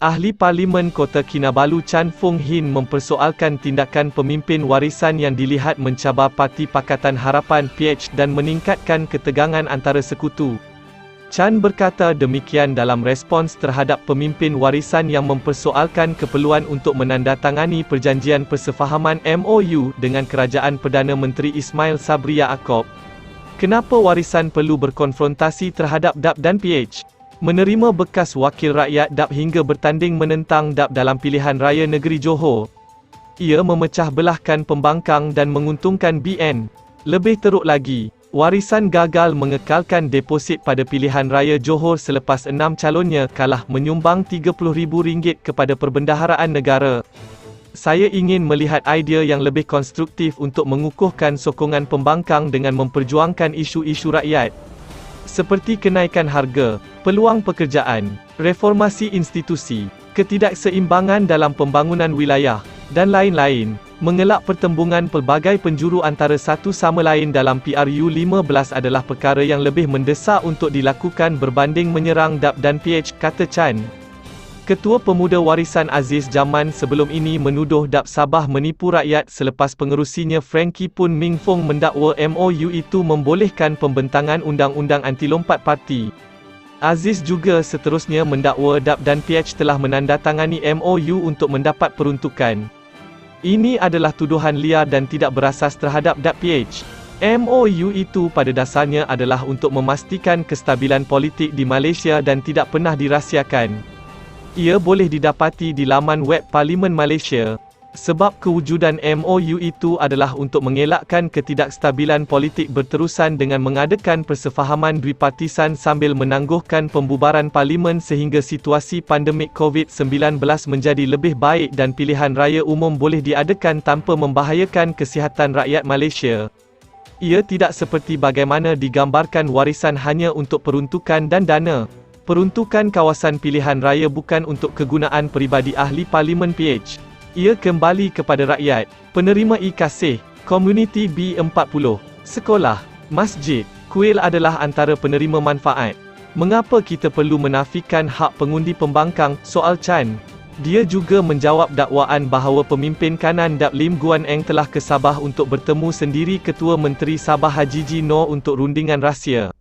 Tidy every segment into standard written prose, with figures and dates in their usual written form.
Ahli Parlimen Kota Kinabalu Chan Fung Hin mempersoalkan tindakan pemimpin warisan yang dilihat mencabar Parti Pakatan Harapan PH dan meningkatkan ketegangan antara sekutu. Chan berkata demikian dalam respons terhadap pemimpin warisan yang mempersoalkan keperluan untuk menandatangani perjanjian persefahaman MOU dengan Kerajaan Perdana Menteri Ismail Sabri Yaakob. Kenapa warisan perlu berkonfrontasi terhadap DAP dan PH? Menerima bekas wakil rakyat DAP hingga bertanding menentang DAP dalam pilihan raya negeri Johor. Ia memecah belahkan pembangkang dan menguntungkan BN. Lebih teruk lagi, warisan gagal mengekalkan deposit pada pilihan raya Johor selepas 6 calonnya kalah menyumbang RM30,000 kepada Perbendaharaan Negara. Saya ingin melihat idea yang lebih konstruktif untuk mengukuhkan sokongan pembangkang dengan memperjuangkan isu-isu rakyat. Seperti kenaikan harga, peluang pekerjaan, reformasi institusi, ketidakseimbangan dalam pembangunan wilayah, dan lain-lain. Mengelak pertembungan pelbagai penjuru antara satu sama lain dalam PRU15 adalah perkara yang lebih mendesak untuk dilakukan berbanding menyerang DAP dan PH, kata Chan. Ketua Pemuda Warisan Aziz zaman sebelum ini menuduh DAP Sabah menipu rakyat selepas pengerusinya Frankie Poon Ming Fong mendakwa MOU itu membolehkan pembentangan undang-undang anti-lompat parti. Aziz juga seterusnya mendakwa DAP dan PH telah menandatangani MOU untuk mendapat peruntukan. Ini adalah tuduhan liar dan tidak berasas terhadap DAP PH. MOU itu pada dasarnya adalah untuk memastikan kestabilan politik di Malaysia dan tidak pernah dirahsiakan. Ia boleh didapati di laman web Parlimen Malaysia. Sebab kewujudan MOU itu adalah untuk mengelakkan ketidakstabilan politik berterusan dengan mengadakan persefahaman bipartisan sambil menangguhkan pembubaran Parlimen sehingga situasi pandemik COVID-19 menjadi lebih baik dan pilihan raya umum boleh diadakan tanpa membahayakan kesihatan rakyat Malaysia. Ia tidak seperti bagaimana digambarkan warisan hanya untuk peruntukan dan dana. Peruntukan kawasan pilihan raya bukan untuk kegunaan peribadi ahli Parlimen PH. Ia kembali kepada rakyat, penerima kasih, komuniti B40, sekolah, masjid, kuil adalah antara penerima manfaat. Mengapa kita perlu menafikan hak pengundi pembangkang, soal Chan. Dia juga menjawab dakwaan bahawa pemimpin kanan DAP Lim Guan Eng telah ke Sabah untuk bertemu sendiri Ketua Menteri Sabah Haji Noor untuk rundingan rahsia.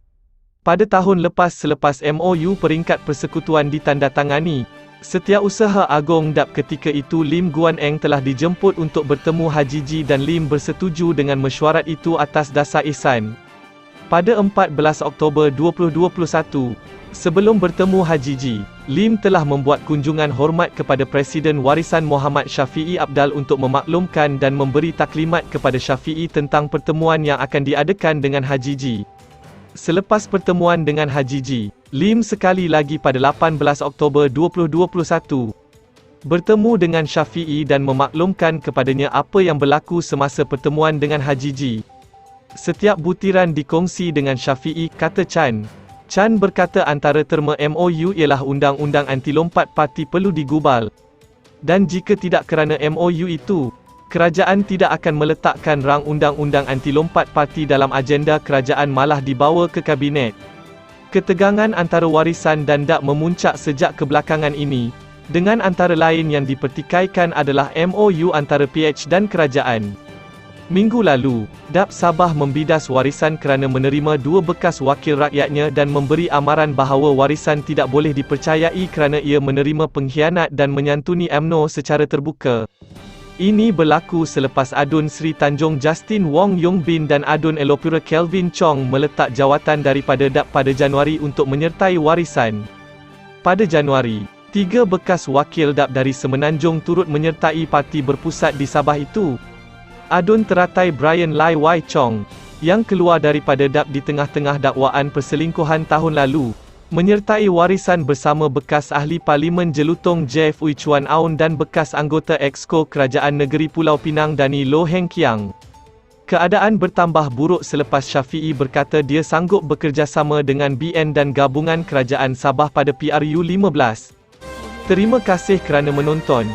Pada tahun lepas selepas MOU peringkat persekutuan ditandatangani, Setiausaha Agong DAP ketika itu Lim Guan Eng telah dijemput untuk bertemu Haji Ji dan Lim bersetuju dengan mesyuarat itu atas dasar ihsan. Pada 14 Oktober 2021, sebelum bertemu Haji Ji, Lim telah membuat kunjungan hormat kepada Presiden Warisan Muhammad Syafiee Apdal untuk memaklumkan dan memberi taklimat kepada Syafiee tentang pertemuan yang akan diadakan dengan Haji Ji. Selepas pertemuan dengan Haji Ji, Lim sekali lagi pada 18 Oktober 2021 bertemu dengan Syafiee dan memaklumkan kepadanya apa yang berlaku semasa pertemuan dengan Haji Ji. Setiap butiran dikongsi dengan Syafiee, kata Chan. Chan berkata antara terma MOU ialah undang-undang anti-lompat parti perlu digubal. Dan jika tidak kerana MOU itu, kerajaan tidak akan meletakkan rang undang-undang anti-lompat parti dalam agenda kerajaan malah dibawa ke kabinet. Ketegangan antara warisan dan DAP memuncak sejak kebelakangan ini, dengan antara lain yang dipertikaikan adalah MOU antara PH dan kerajaan. Minggu lalu, DAP Sabah membidas warisan kerana menerima dua bekas wakil rakyatnya dan memberi amaran bahawa warisan tidak boleh dipercayai kerana ia menerima pengkhianat dan menyantuni UMNO secara terbuka. Ini berlaku selepas Adun Sri Tanjung Justin Wong Yong Bin dan Adun Elopura Kelvin Chong meletak jawatan daripada DAP pada Januari untuk menyertai warisan. Pada Januari, 3 bekas wakil DAP dari Semenanjung turut menyertai parti berpusat di Sabah itu. Adun teratai Brian Lai Wai Chong, yang keluar daripada DAP di tengah-tengah dakwaan perselingkuhan tahun lalu, menyertai warisan bersama bekas ahli Parlimen Jelutong Jeff Ui Chuan Aun dan bekas anggota Exco Kerajaan Negeri Pulau Pinang Dani Loh Heng Kiang. Keadaan bertambah buruk selepas Syafiee berkata dia sanggup bekerjasama dengan BN dan gabungan Kerajaan Sabah pada PRU15. Terima kasih kerana menonton.